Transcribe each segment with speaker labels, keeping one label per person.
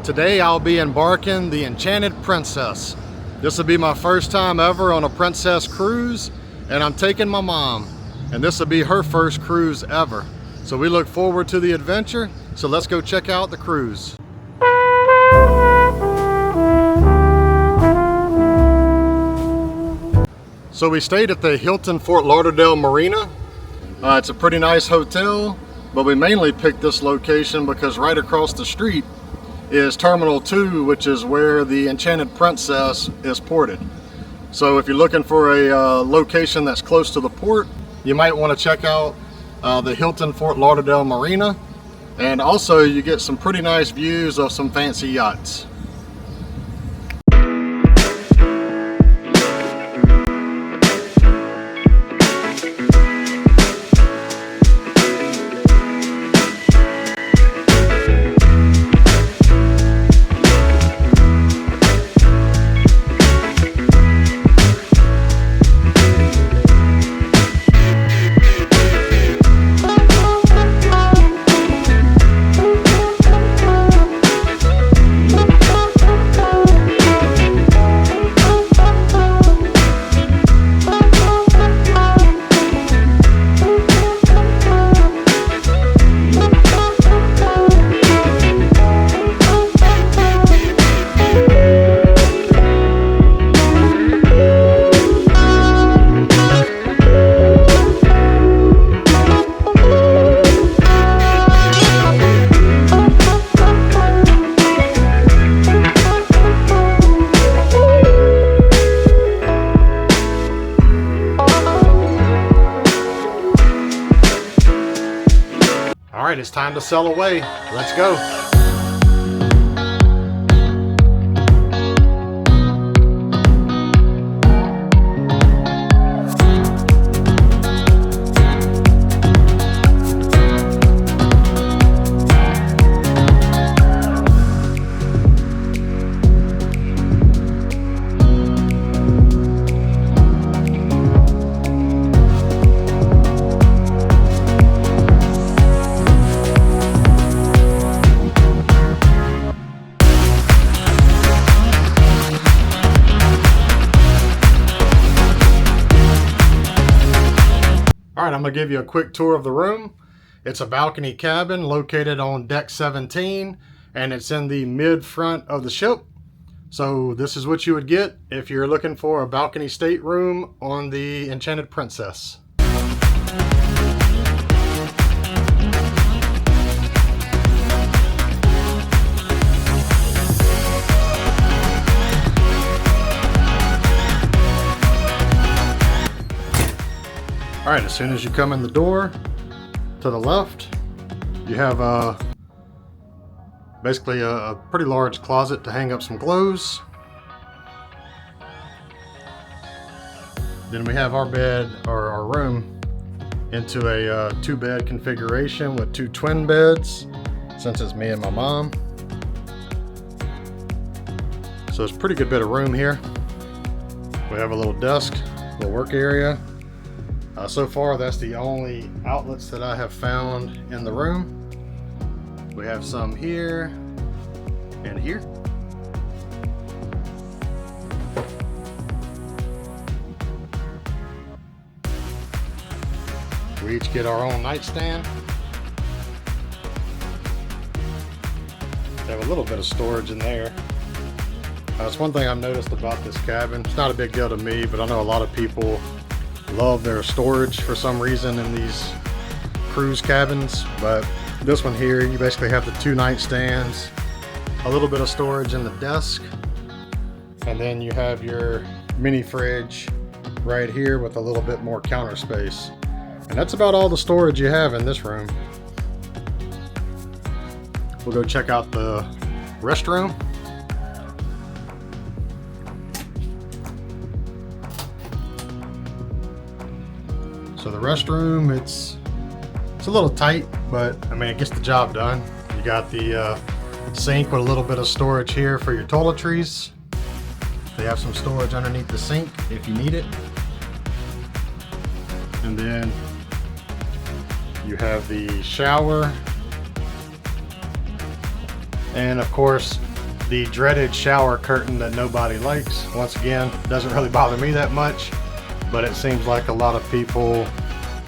Speaker 1: Today I'll be embarking the Enchanted Princess. This will be my first time ever on a princess cruise, and I'm taking my mom, and this will be her first cruise ever. So we look forward to the adventure, so let's go check out the cruise. So we stayed at the Hilton Fort Lauderdale Marina. It's a pretty nice hotel, but we mainly picked this location because right across the street is Terminal 2, which is where the Enchanted Princess is ported. So if you're looking for a location that's close to the port, you might want to check out the Hilton Fort Lauderdale Marina, and also you get some pretty nice views of some fancy yachts. All right, it's time to sail away. Let's go. All right, I'm gonna give you a quick tour of the room. It's a balcony cabin located on deck 17, and it's in the mid front of the ship. So this is what you would get if you're looking for a balcony stateroom on the Enchanted Princess. All right, as soon as you come in the door, to the left, you have basically a pretty large closet to hang up some clothes. Then we have our bed, or our room, into a 2-bed configuration with 2 twin beds, since it's me and my mom. So it's a pretty good bit of room here. We have a little desk, a little work area. So far, that's the only outlets that I have found in the room. We have some here and here. We each get our own nightstand. They have a little bit of storage in there. That's one thing I've noticed about this cabin. It's not a big deal to me, but I know a lot of people love their storage for some reason in these cruise cabins. But this one here, you basically have the 2 nightstands, a little bit of storage in the desk, and then you have your mini fridge right here with a little bit more counter space. And that's about all the storage you have in this room. We'll go check out the restroom. So the restroom, it's a little tight, but I mean, it gets the job done. You got the sink with a little bit of storage here for your toiletries. They have some storage underneath the sink if you need it. And then you have the shower. And of course, the dreaded shower curtain that nobody likes. Once again, doesn't really bother me that much, but it seems like a lot of people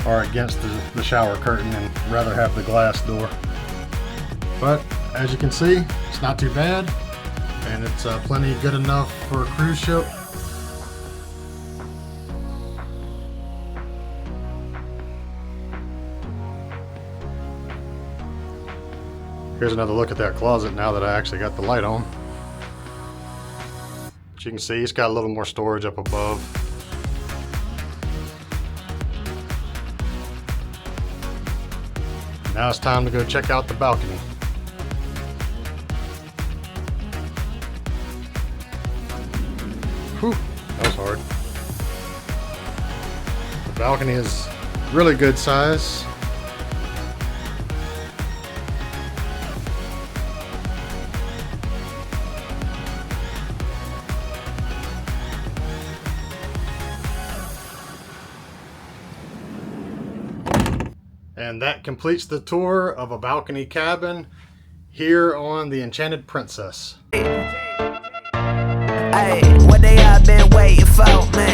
Speaker 1: are against the shower curtain and rather have the glass door. But as you can see, it's not too bad, and it's plenty good enough for a cruise ship. Here's another look at that closet now that I actually got the light on. But you can see it's got a little more storage up above. Now it's time to go check out the balcony. Whew, that was hard. The balcony is really good size. And that completes the tour of a balcony cabin here on the Enchanted Princess.
Speaker 2: Hey, what they have been waiting for, man.